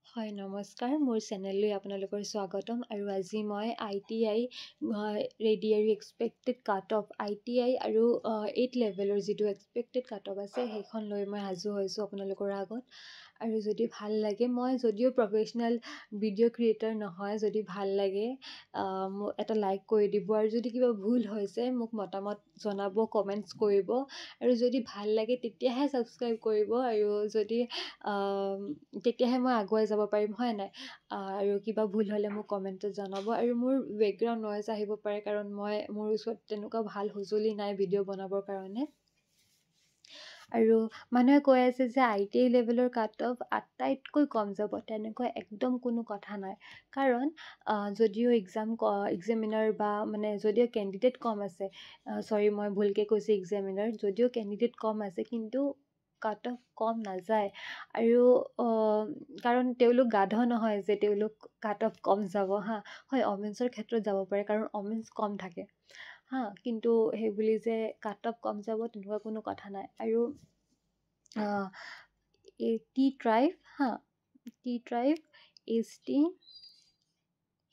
হয় নমস্কাৰ মোৰ চেনেললৈ আপোনালোকৰ স্বাগতম আৰু আজি মই ITI ৰেডি আৰু এক্সপেক্টেড কাট অফ ITI আৰু 8 লেভেলৰ যিটো এক্সপেক্টেড কাট অফ আছে সেইখন লৈ মই সাজু হৈছোঁ আপোনালোকৰ আগত আৰু যদি ভাল লাগে মই যদিও প্ৰফেশ্যনেল ভিডিঅ' ক্ৰিয়েটৰ নহয় যদি ভাল লাগে মোক এটা লাইক কৰি দিব আৰু যদি কিবা ভুল হৈছে মোক মতামত জনাব কমেণ্টছ কৰিব আৰু যদি ভাল লাগে তেতিয়াহে ছাবস্ক্ৰাইব কৰিব আৰু যদি তেতিয়াহে মই আগুৱাই যাব পাৰিম হয় নাই আৰু কিবা ভুল হ'লে মোক কমেণ্টত জনাব আৰু মোৰ বেকগ্ৰাউণ্ড নইজ আহিব পাৰে কাৰণ মোৰ ওচৰত তেনেকুৱা ভাল সঁজুলি নাই ভিডিঅ' বনাবৰ কাৰণে আৰু মানুহে কৈ আছে যে ITI লেভেলৰ কাট অফ আটাইতকৈ কম যাব তেনেকুৱা একদম কোনো কথা নাই কাৰণ যদিও এক্সামিনাৰ বা মানে যদিও কেণ্ডিডেট কম আছে চৰি মই ভুলকৈ কৈছোঁ এক্সামিনাৰ যদিও কেণ্ডিডেট কম আছে কিন্তু কাট অফ কম নাযায় আৰু কাৰণ তেওঁলোক গাধ নহয় যে তেওঁলোক কাট অফ কম যাব হয় অমেন্সৰ ক্ষেত্ৰত যাব পাৰে কাৰণ অমেন্স কম থাকে কিন্তু সেইবুলি যে কাট অফ কম যাব তেনেকুৱা কোনো কথা নাই আৰু টি ট্ৰাইব ST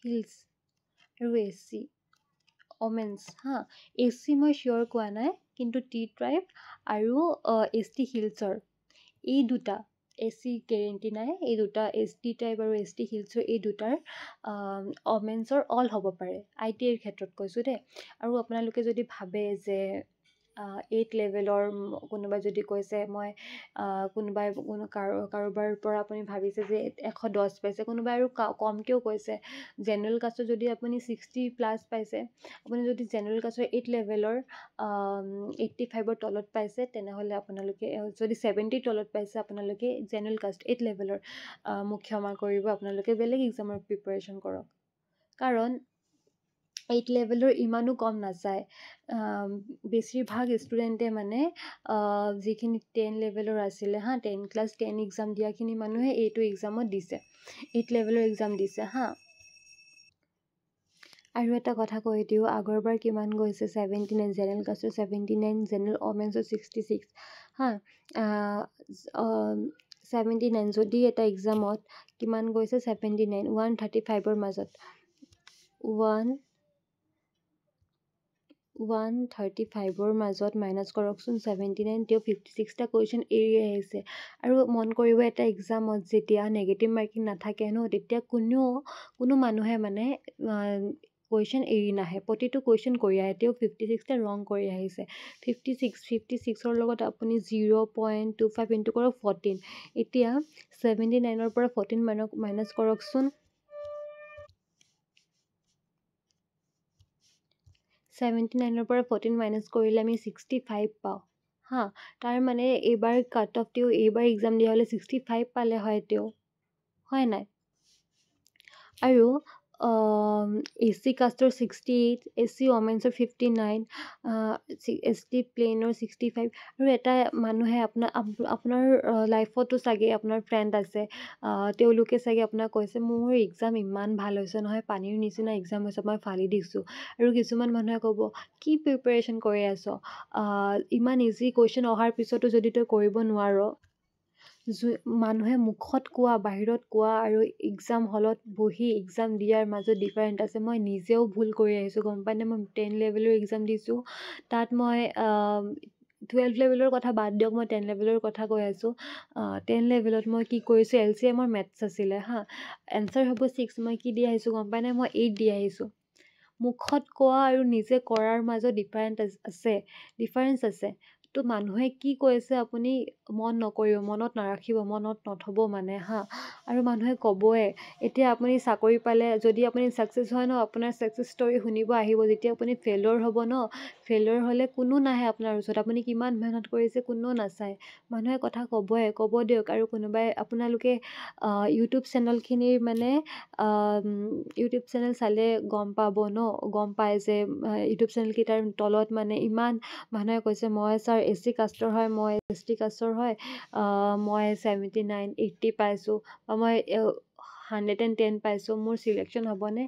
হিলছ আৰু SC অমেন্স SC মই চিয়'ৰ কোৱা নাই কিন্তু টি ট্ৰাইব আৰু ST হিলছৰ এই দুটা SC গেৰেণ্টি নাই এই দুটা ST টাইপ আৰু ST হিলছৰ এই দুটাৰ অমেন্সৰ অল হ'ব পাৰে ITIৰ ক্ষেত্ৰত কৈছোঁ দেই আৰু আপোনালোকে যদি ভাবে যে 8 লেভেলৰ কোনোবাই যদি কৈছে মই কোনোবাই কাৰোবাৰ পৰা আপুনি ভাবিছে যে 110 পাইছে কোনোবাই আৰু কমকৈও কৈছে জেনেৰেল কাষ্টত যদি আপুনি 60+ পাইছে আপুনি যদি জেনেৰেল কাষ্টৰ 8 লেভেলৰ 85ৰ তলত পাইছে তেনেহ'লে আপোনালোকে যদি 70ৰ তলত পাইছে আপোনালোকে জেনেৰেল কাষ্ট 8 লেভেলৰ মোক ক্ষমা কৰিব আপোনালোকে বেলেগ এক্সামৰ প্ৰিপাৰেশ্যন কৰক কাৰণ 8 লেভেলৰ ইমানো কম নাযায় বেছিভাগ ষ্টুডেণ্টে মানে যিখিনি 10 লেভেলৰ আছিলে 10 ক্লাছ 10 এক্সাম দিয়াখিনি মানুহে এইটো এক্সামত দিছে 8 লেভেলৰ এক্সাম দিছে আৰু এটা কথা কৈ দিওঁ আগৰবাৰ কিমান গৈছে 79 জেনেৰেল কাষ্টৰ 79 জেনেৰেল অমেন্সৰ 66 79 যদি এটা এক্সামত কিমান গৈছে 79 135ৰ মাজত 135ৰ মাজত মাইনাছ কৰকচোন 79 তেওঁ 56টা কুৱেশ্যন এৰি আহিছে আৰু মন কৰিব এটা এক্সামত যেতিয়া নেগেটিভ মাৰ্কিং নাথাকে ন তেতিয়া কোনো মানুহে মানে কুৱেশ্যন এৰি নাহে প্ৰতিটো কুৱেশ্যন কৰি আহে তেওঁ 56টা ৰং কৰি আহিছে 56ৰ লগত আপুনি 0.25 ইণ্টু কৰক 14 এতিয়া 79ৰ পৰা 14 মাইনাছ কৰকচোন 79ৰ পৰা 14 মাইনাছ কৰিলে আমি 65 পাওঁ তাৰ মানে এইবাৰ কাট অফ তেওঁ এইবাৰ এক্সাম দিয়া হ'লে 65 পালে হয় তেওঁ হয় নাই আৰু SC কাষ্টৰ 68 SC অমেন্সৰ 59 ST প্লেইনৰ 65 আৰু এটা মানুহে আপোনাৰ লাইফতো চাগে আপোনাৰ ফ্ৰেণ্ড আছে তেওঁলোকে চাগে আপোনাক কৈছে মোৰ এক্সাম ইমান ভাল হৈছে নহয় পানীৰ নিচিনা এক্সাম হৈছে মই ফালি দিছোঁ আৰু কিছুমান মানুহে ক'ব কি প্ৰিপাৰেশ্যন কৰি আছ ইমান ইজি কুৱেশ্যন অহাৰ পিছতো যদি তই কৰিব নোৱাৰ মানুহে মুখত কোৱা বাহিৰত কোৱা আৰু এক্সাম হলত বহি এক্সাম দিয়াৰ মাজত ডিফাৰেণ্ট আছে মই নিজেও ভুল কৰি আহিছোঁ গম পাইনে মই 10 লেভেলৰ এক্সাম দিছোঁ তাত মই 12 লেভেলৰ কথা বাদ দিয়ক মই 10 লেভেলৰ কথা কৈ আছোঁ 10 লেভেলত মই কি কৰিছোঁ LCMৰ মেথছ আছিলে এনচাৰ হ'ব 6 মই কি দি আহিছোঁ গম পাইনে মই 8 দি আহিছোঁ মুখত কোৱা আৰু নিজে কৰাৰ মাজত ডিফাৰেঞ্চ আছে তো মানুহে কি কৈছে আপুনি মনত নাৰাখিব মনত নথ'ব মানে আৰু মানুহে ক'বই এতিয়া আপুনি চাকৰি পালে যদি আপুনি ছাকচেছ হয় ন আপোনাৰ ছাকচেছ ষ্টৰি শুনিব আহিব যেতিয়া আপুনি ফেইলৰ হ'ব ন ফেইলৰ হ'লে কোনো নাহে আপোনাৰ ওচৰত আপুনি কিমান মেহনত কৰিছে কোনো নাচায় মানুহে কথা ক'ব দিয়ক আৰু কোনোবাই আপোনালোকে ইউটিউব চেনেলখিনিৰ মানে ইউটিউব চেনেল চালে গম পায় যে ইউটিউব চেনেলকেইটাৰ তলত মানে ইমান মানুহে কৈছে মই ছাৰ SC কাষ্টৰ হয় মই ST কাষ্টৰ হয় মই 79 80 পাইছোঁ বা মই 110 পাইছোঁ মোৰ চিলেকশ্যন হ'বনে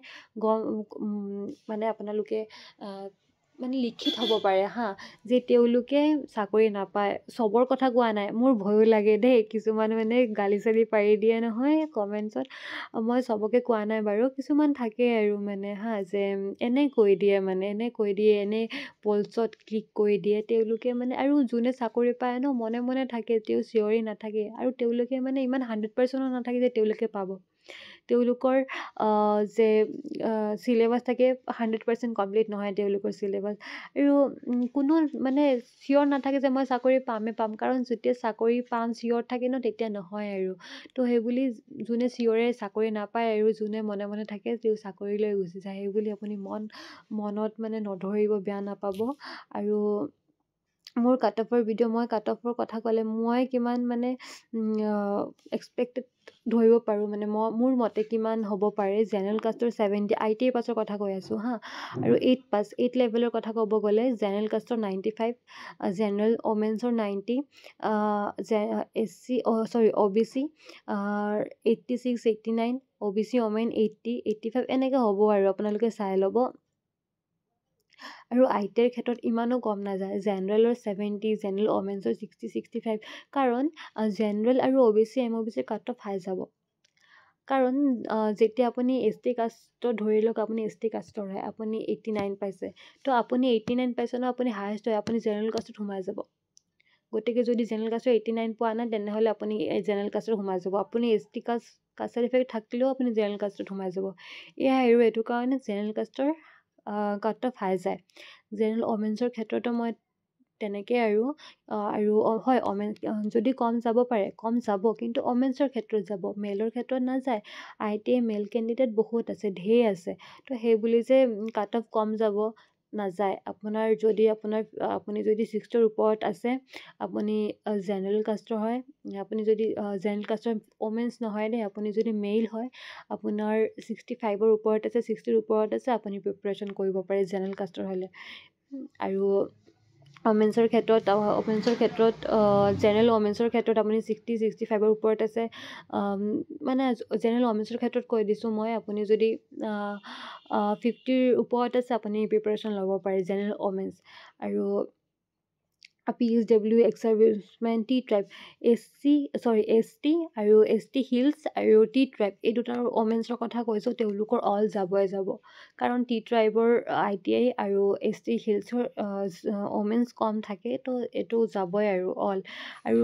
মানে আপোনালোকে মানে লিখি থ'ব পাৰে হা যে তেওঁলোকে চাকৰি নাপায় চবৰ কথা কোৱা নাই মোৰ ভয়ো লাগে দেই কিছুমান মানে গালি চালি পাৰি দিয়ে নহয় কমেণ্টছত মই চবকে কোৱা নাই বাৰু কিছুমান থাকে আৰু মানে হা যে এনে কৈ দিয়ে মানে এনে কৈ দিয়ে এনে পলছত ক্লিক কৰি দিয়ে তেওঁলোকে মানে আৰু যোনে চাকৰি পায় ন মনে মনে থাকে তেওঁ চিঞৰি নাথাকে আৰু তেওঁলোকে মানে ইমান 100% নাথাকে যে তেওঁলোকে পাব তেওঁলোকৰ যে চিলেবাছ থাকে 100% কমপ্লিট নহয় তেওঁলোকৰ চিলেবাছ আৰু কোনো মানে চিয়'ৰ নাথাকে যে মই চাকৰি পামেই পাম কাৰণ যেতিয়া চাকৰি পাম চিয়'ৰ থাকে ন তেতিয়া নহয় আৰু তো সেইবুলি যোনে চিয়'ৰে চাকৰি নাপায় আৰু যোনে মনে মনে থাকে তেওঁ চাকৰিলৈ গুচি যায় সেইবুলি আপুনি মনত মানে নধৰিব বেয়া নাপাব আৰু মোৰ কাট অফৰ ভিডিঅ' মই কাট অফৰ কথা ক'লে মই কিমান মানে এক্সপেক্টেড ধৰিব পাৰোঁ মানে মোৰ মতে কিমান হ'ব পাৰে জেনেৰেল কাষ্টৰ 70 ITI পাছৰ কথা কৈ আছোঁ হা আৰু 8 লেভেলৰ কথা ক'ব গ'লে জেনেৰেল কাষ্টৰ 95 জেনেৰেল ওমেন্সৰ 90 SC OBC 86 89 OBC ওমেন 80 85 এনেকৈ হ'ব আৰু আপোনালোকে চাই ল'ব আৰু ITIৰ ক্ষেত্ৰত ইমানো কম নাযায় জেনেৰেলৰ 70 জেনেৰেল ওমেন্সৰ 60 65 কাৰণ জেনেৰেল আৰু OBC MOBCৰ কাট অফ হাই যাব কাৰণ যেতিয়া আপুনি ST কাষ্টত ধৰি লওক আপুনি ST কাষ্টৰ হয় আপুনি 89 পাইছে তো আপুনি 89 পাইছে ন আপুনি হায়েষ্ট হয় আপুনি জেনেৰেল কাষ্টত সোমাই যাব গতিকে যদি জেনেৰেল কাষ্টৰ 89 পোৱা নাই তেনেহ'লে আপুনি জেনেৰেল কাষ্টত সোমাই যাব আপুনি ST কাষ্ট চাৰ্টিফিকেট থাকিলেও আপুনি জেনেৰেল কাষ্টত সোমাই যাব এয়া আৰু এইটো কাৰণে জেনেৰেল কাষ্টৰ কাট অফ হাই যায় জেনেৰেল ওমেন্সৰ ক্ষেত্ৰতো মই তেনেকৈ আৰু হয় যদি কম যাব পাৰে কম যাব কিন্তু ওমেন্সৰ ক্ষেত্ৰত যাব মেলৰ ক্ষেত্ৰত নাযায় ITI মেল কেণ্ডিডেট বহুত আছে ঢেৰ আছে তো সেইবুলি যে কাট অফ কম যাব নাযায় আপুনি যদি 60ৰ ওপৰত আছে আপুনি জেনেৰেল কাষ্টৰ হয় আপুনি যদি জেনেৰেল কাষ্টৰ ওমেন্স নহয় দেই আপুনি যদি মেইল হয় আপোনাৰ 65ৰ ওপৰত আছে 60ৰ ওপৰত আছে আপুনি প্ৰিপাৰেশ্যন কৰিব পাৰে জেনেৰেল কাষ্টৰ হ'লে আৰু ওমেন্সৰ ক্ষেত্ৰত জেনেৰেল ওমেন্সৰ ক্ষেত্ৰত আপুনি 65ৰ ওপৰত আছে মানে জেনেৰেল ওমেন্সৰ ক্ষেত্ৰত কৈ দিছোঁ মই আপুনি যদি 50ৰ ওপৰত আছে আপুনি প্ৰিপাৰেশ্যন ল'ব পাৰে জেনেৰেল ওমেন্স আৰু PSW ex servicemen T tribe ST আৰু ST হিলছ আৰু T ট্ৰাইব এই দুটাৰ ওমেন্সৰ কথা কৈছোঁ তেওঁলোকৰ অল যাবই যাব কাৰণ T ট্ৰাইবৰ ITI আৰু ST হিলছৰ ওমেন্স কম থাকে তো এইটো যাবই আৰু অল আৰু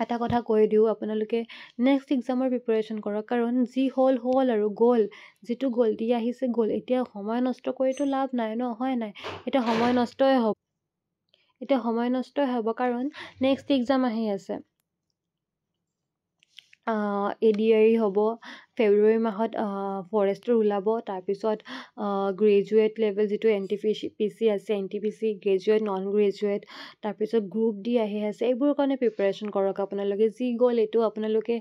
এটা কথা কৈ দিওঁ আপোনালোকে নেক্সট এক্সামৰ প্ৰিপাৰেশ্যন কৰক কাৰণ যি হ'ল আৰু গ'ল যিটো গ'ল দি আহিছে গ'ল এতিয়া সময় নষ্ট কৰিতো লাভ নাই ন হয় নাই এতিয়া সময় নষ্টই হ'ব কাৰণ নেক্সট এক্সাম আহি আছে ADRE হ'ব ফেব্ৰুৱাৰী মাহত ফৰেষ্টৰ ওলাব তাৰপিছত গ্ৰেজুৱেট লেভেল যিটো NTPC আছে NTPC গ্ৰেজুৱেট নন গ্ৰেজুৱেট তাৰপিছত গ্ৰুপ D আহি আছে এইবোৰৰ কাৰণে প্ৰিপাৰেশ্যন কৰক আপোনালোকে যি গ'ল এইটো আপোনালোকে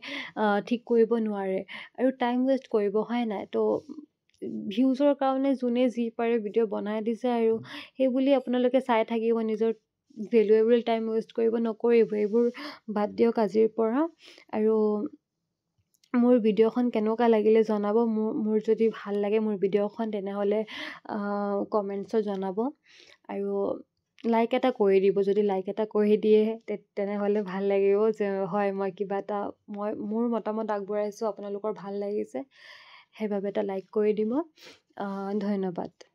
ঠিক কৰিব নোৱাৰে আৰু টাইম ৱেষ্ট কৰিব হয় নাই তো ভিউজৰ কাৰণে যোনে যি পাৰে ভিডিঅ' বনাই দিছে আৰু সেইবুলি আপোনালোকে চাই থাকিব নিজৰ ভেলুৱেবল টাইম ৱেষ্ট নকৰিব এইবোৰ বাদ দিয়ক আজিৰ পৰা আৰু মোৰ ভিডিঅ'খন কেনেকুৱা লাগিলে জনাব মোৰ যদি ভাল লাগে মোৰ ভিডিঅ'খন তেনেহ'লে কমেণ্টছত জনাব আৰু লাইক এটা কৰি দিব যদি লাইক এটা কৰি দিয়ে তেনেহ'লে ভাল লাগিব যে হয় মই কিবা এটা মোৰ মতামত আগবঢ়াইছোঁ আপোনালোকৰ ভাল লাগিছে সেইবাবে এটা লাইক কৰি দিব ধন্যবাদ